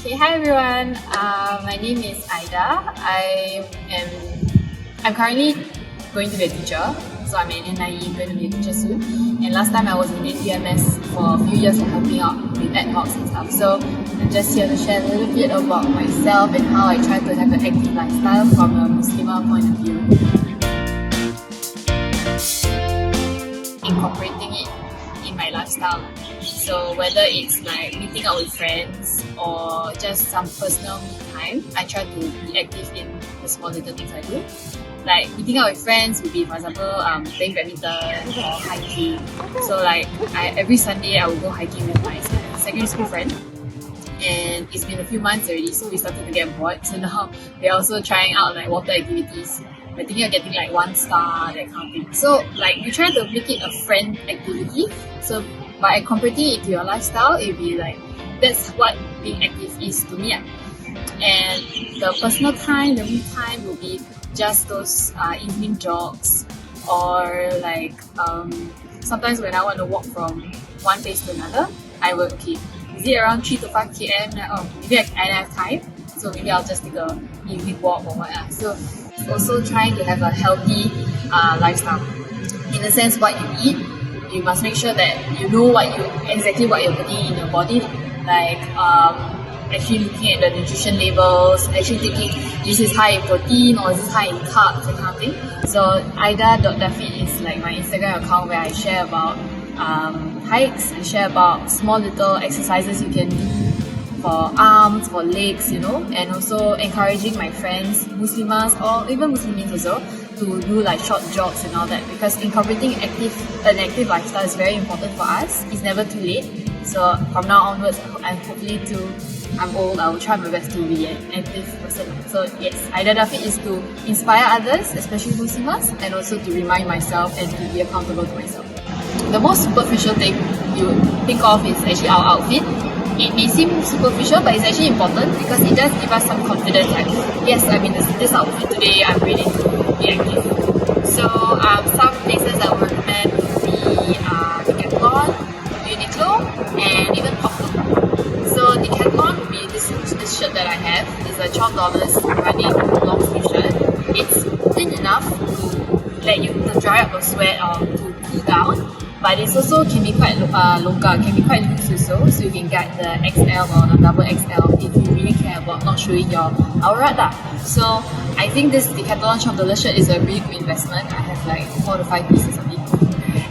Okay, hi everyone. My name is Aida. I'm currently going to be a teacher, so I'm an NIE, going to be a teacher soon. And last time I was in ATMS for a few years, helping out with ad hocs and stuff. So I'm just here to share a little bit about myself and how I try to have an active lifestyle from a Muslimah point of view. Incorporating it in my lifestyle. So whether it's like meeting out with friends or just some personal me time, I try to be active in the small little things I do. Like meeting out with friends would be, for example, playing badminton or hiking. So like every Sunday I will go hiking with my secondary school friend. And it's been a few months already, so we started to get bored. So now we're also trying out like water activities. We're thinking of getting like 1 star, that kind of thing. So like we try to make it a friend activity. So by incorporating it to your lifestyle, it'll be like, that's what being active is to me. And the personal time, the me time will be just those evening jogs, or like sometimes when I want to walk from one place to another, I will, is it around 3 to 5 km? Maybe I have time, so maybe I'll just take a evening walk or what. So also trying to have a healthy lifestyle. In the sense, what you eat, you must make sure that you know exactly what you're putting in your body. Like actually looking at the nutrition labels, actually thinking this is high in protein or this is high in carbs, that kind of thing. So Aida.dafit is like my Instagram account where I share about hikes, I share about small little exercises you can do for arms, for legs, and also encouraging my friends, Muslimas or even Muslims also, to do like short jogs and all that, because incorporating an active lifestyle is very important for us. It's never too late. So from now onwards, I'm old, I will try my best to be an active person. So yes, Aida.dafit is to inspire others, especially Muslimas, and also to remind myself and to be accountable to myself. The most superficial thing you think of is actually our outfit. It may seem superficial, but it's actually important because it does give us some confidence that yes, I'm in this outfit today, I'm ready to be active. So some places I would recommend would be Decathlon, Uniqlo, and even Poplook. So Decathlon would be this shirt that I have. It's a $12 running long sleeve shirt. It's thin enough to let you to dry up your sweat or to cool down. But it also can be quite longgar, can be quite loose also, so you can get the XL or the double XL if you really care about not showing your aurat. So I think this Decathlon $12 shirt is a really good investment. I have like 4 to 5 pieces of it.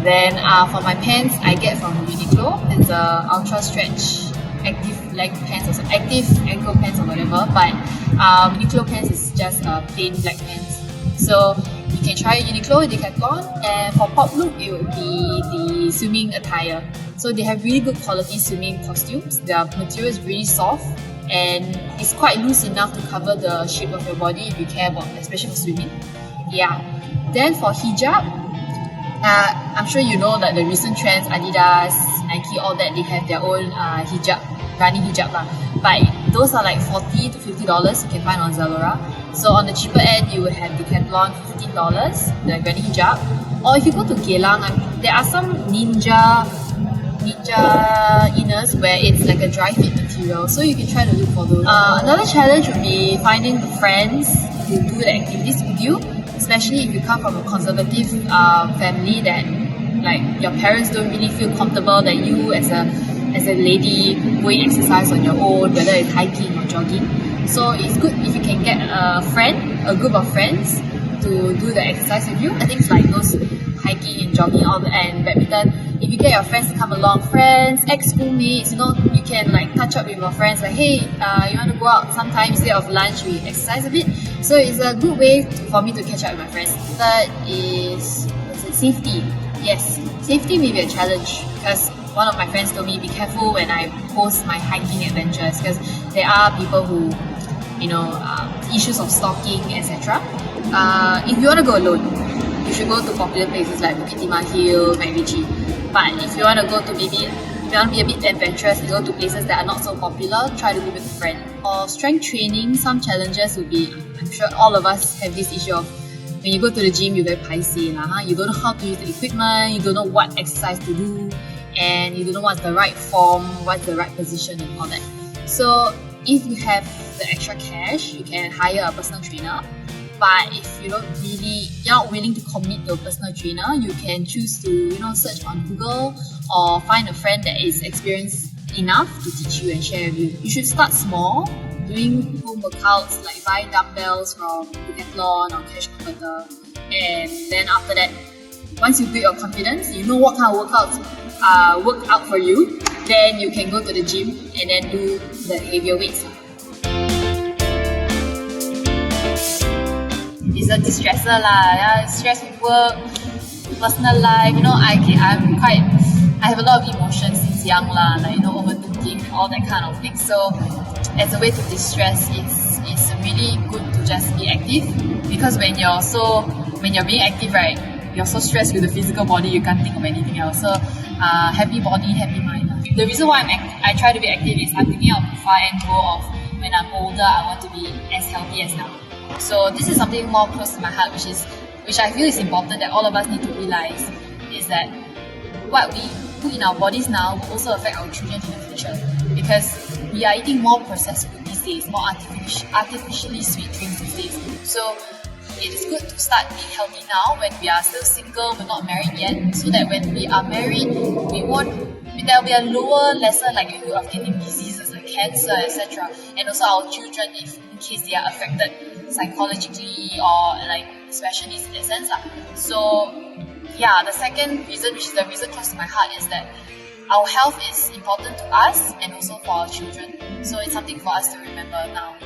Then for my pants, I get from Uniqlo. It's a ultra stretch active leg pants, also active ankle pants or whatever. But Uniqlo pants is just plain black pants. So you can try Uniqlo, Decathlon, and for Poplook, it would be the swimming attire. So they have really good quality swimming costumes. Their material is really soft and it's quite loose enough to cover the shape of your body if you care about, especially for swimming. Yeah. Then for hijab, I'm sure you know that the recent trends, Adidas, Nike, all that, they have their own hijab, running hijab lah. But those are like $40 to $50 you can find on Zalora. So on the cheaper end, you would have Decathlon $15, the running hijab. Or if you go to Geylang, there are some ninja inners where it's like a dry fit material. So you can try to look for those. Another challenge would be finding friends to do the activities with you, especially if you come from a conservative family that like your parents don't really feel comfortable that you as a lady going exercise on your own, whether it's hiking or jogging. So it's good if you can get a group of friends to do the exercise with you. I think it's like those hiking and jogging and badminton. If you get your friends to come along, friends, ex-schoolmates, you can like touch up with your friends like, hey, you want to go out sometime instead of lunch, we exercise a bit. So it's a good way for me to catch up with my friends. Third is safety. Yes, safety may be a challenge because one of my friends told me, be careful when I post my hiking adventures because there are people who, issues of stalking, etc. If you want to go alone, you should go to popular places like Bukit Timah Hill, MacRitchie. But if you want to be a bit adventurous, you go to places that are not so popular, try to go with a friend. For strength training, some challenges would be, I'm sure all of us have this issue of when you go to the gym, you're very paiseh lah. You don't know how to use the equipment, you don't know what exercise to do, and you don't know what's the right form, what's the right position and all that. So if you have the extra cash, you can hire a personal trainer. But if you're not willing to commit to a personal trainer, you can choose to search on Google or find a friend that is experienced enough to teach you and share with you. You should start small, doing home workouts like buying dumbbells from Decathlon or Cash Converter, and then after that, once you build your confidence, you know what kind of workouts work out for you, then you can go to the gym and then do the heavier weights. It's a distressor lah. Stress with work, personal life. I have a lot of emotions since young lah. Overthinking, all that kind of thing. So, as a way to distress, it's really good to just be active. Because when you're being active, right, you're so stressed with the physical body, you can't think of anything else. So, happy body, happy mind. The reason why I try to be active is I'm thinking of the far end goal of when I'm older, I want to be as healthy as now. So this is something more close to my heart, which I feel is important that all of us need to realize, is that what we put in our bodies now will also affect our children in the future, because we are eating more processed food these days, more artificially sweet drinks these days. So it is good to start being healthy now when we are still single, we're not married yet, so that when we are married, there will be a lesser likelihood of getting diseases like cancer, etc. And also our children, if in case they are affected psychologically or special needs in that sense. So yeah, the second reason, which is the reason close to my heart, is that our health is important to us and also for our children. So it's something for us to remember now.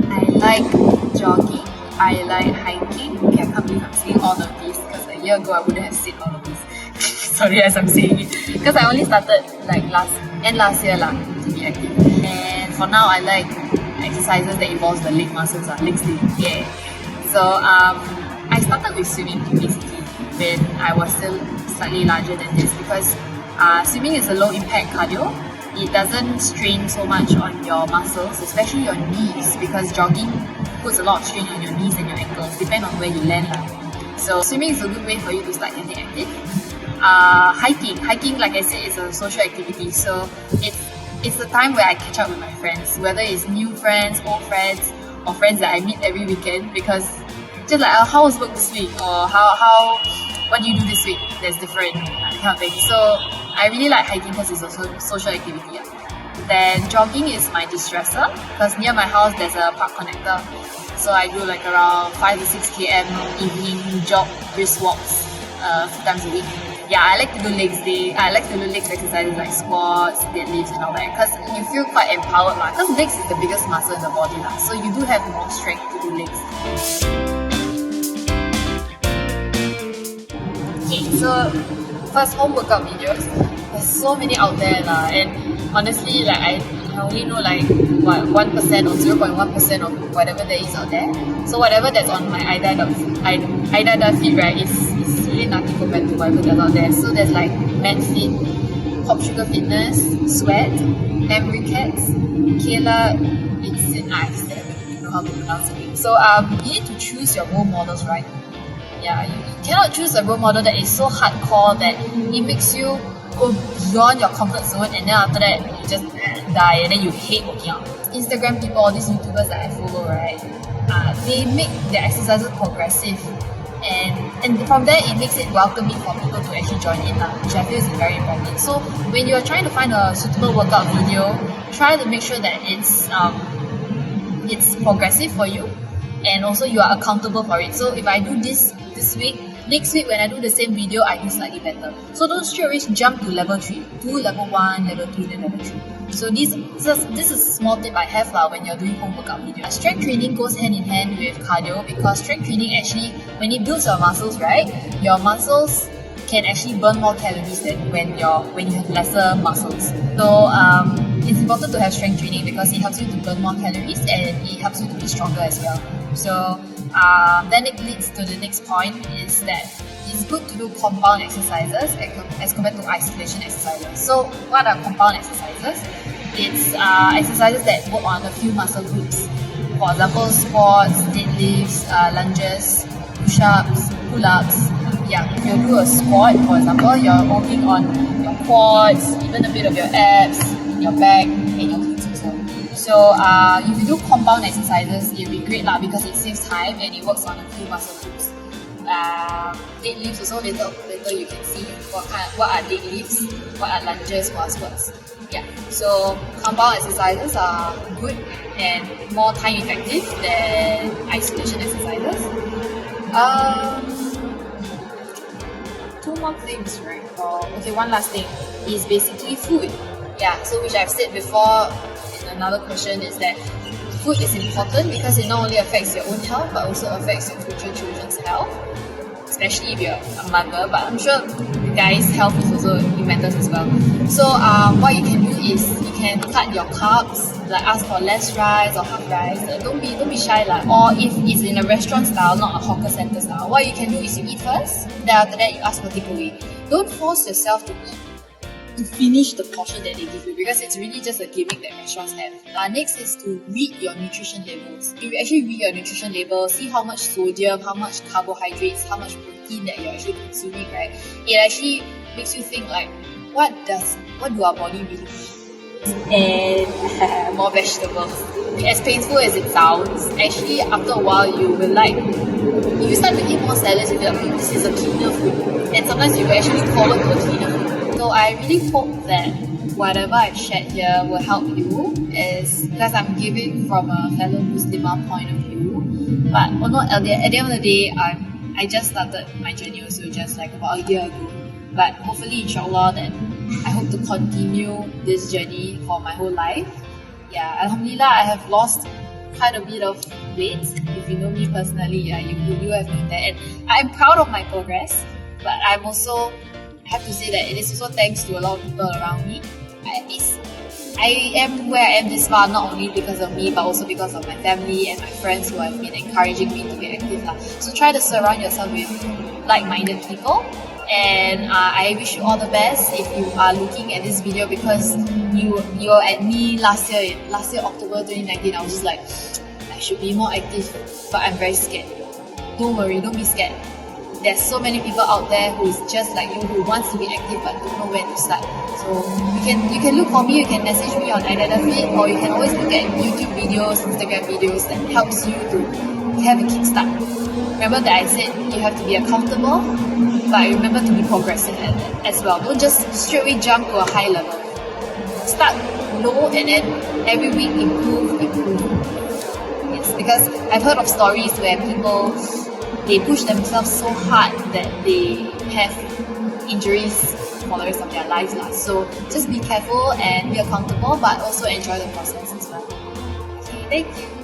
I like jogging, I like hiking. Okay, I can't believe I'm saying all of these, because a year ago I wouldn't have said all of these. Sorry as I'm saying it, because I only started last year to be active. And for now, I like exercises that involves the leg muscles, legs day. Yeah. So I started with swimming basically when I was still slightly larger than this, because swimming is a low impact cardio. It doesn't strain so much on your muscles, especially your knees, because jogging puts a lot of strain on your knees and your ankles, depending on where you land. So swimming is a good way for you to start getting active. Hiking, like I said, is a social activity. So it's the time where I catch up with my friends, whether it's new friends, old friends, or friends that I meet every weekend, because just like, how was work this week, or what do you do this week that's different, kind of thing. So I really like hiking because it's a social activity. Then jogging is my distressor, because near my house there's a park connector, so I do around 5 to 6 km evening jog, brisk walks a few times a week. Yeah, I like to do legs day. I like to do legs exercises like squats, deadlifts and all that, because you feel quite empowered because legs is the biggest muscle in the body so you do have more strength to do legs. Okay, so first, home workout videos. There's so many out there and honestly I only know 1% or 0.1% of whatever there is out there. So whatever that's on my Aida feed, right, is really nothing compared to whatever that's out there. So there's MadFit, Pop Sugar Fitness, Sweat, Emery Cats, Kayla, I don't know how to pronounce it. So you need to choose your role models, right? Yeah, you cannot choose a role model that is so hardcore that it makes you go beyond your comfort zone, and then after that you just die and then you hate working out. Instagram people, all these YouTubers that I follow, right, they make their exercises progressive, and from there it makes it welcoming for people to actually join in, which I feel is very important. So when you're trying to find a suitable workout video, try to make sure that it's progressive for you, and also you are accountable for it. So if I do this week, next week when I do the same video, I do slightly better. So don't straight away jump to level 3. Do level 1, level 2, then level 3. So this is a small tip I have when you're doing home workout videos. Strength training goes hand in hand with cardio, because strength training actually, when it builds your muscles, right, your muscles can actually burn more calories than when you have lesser muscles. So it's important to have strength training because it helps you to burn more calories and it helps you to be stronger as well. So then it leads to the next point, is that it's good to do compound exercises as compared to isolation exercises. So what are compound exercises? It's exercises that work on a few muscle groups. For example, squats, deadlifts, lunges, push-ups, pull-ups. yeah, if you do a squat, for example, you're working on your quads, even a bit of your abs, your back, and your glutes as well. So if you do compound exercises, it'll be great lah because it saves time and it works on a few muscle groups. Deadlifts also later you can see what are deadlifts, what are lunges, what are squats. Yeah, so compound exercises are good and more time effective than isolation exercises. Two more things, right? Okay, one last thing is basically food. Yeah, so which I've said before in another question is that food is important because it not only affects your own health but also affects your future children's health, especially if you're a mother, but I'm sure the guy's health is also it matters as well. So what you can do is you can cut your carbs, like ask for less rice or half rice. Don't be shy lah. Or if it's in a restaurant style, not a hawker center style, what you can do is you eat first, then after that you ask for takeaway. Don't force yourself to eat to finish the portion that they give you because it's really just a gimmick that restaurants have. Next is to read your nutrition labels. You actually read your nutrition label, see how much sodium, how much carbohydrates, how much protein that you're actually consuming, right? It actually makes you think like, what do our body really need? And more vegetables. As painful as it sounds, actually after a while you will like, if you start to eat more salads, you feel like, this is a cleaner food. And sometimes you will actually forward to a cleaner food. So I really hope that whatever I've shared here will help you, is because I'm giving from a fellow Muslimah point of view. But at the end of the day, I just started my journey also just like about a year ago. But hopefully, inshallah, that I hope to continue this journey for my whole life. Yeah, alhamdulillah, I have lost quite a bit of weight. If you know me personally, yeah, you have known that. And I'm proud of my progress, but I'm also have to say that it is also thanks to a lot of people around me. I am where I am this far not only because of me but also because of my family and my friends who have been encouraging me to get active lah. So try to surround yourself with like-minded people, and I wish you all the best if you are looking at this video because you were at me last year October 2019. I was just like, I should be more active but I'm very scared. Don't worry, don't be scared. There's so many people out there who's just like you, who wants to be active but don't know where to start. So you can look for me, you can message me on Aida, or you can always look at YouTube videos, Instagram videos that helps you to have a kickstart. Remember that I said you have to be accountable, but remember to be progressive as well. Don't just straightaway jump to a high level. Start low and then every week improve. Yes, because I've heard of stories where people, they push themselves so hard that they have injuries for the rest of their lives. So just be careful and be accountable, but also enjoy the process as well. Okay, thank you.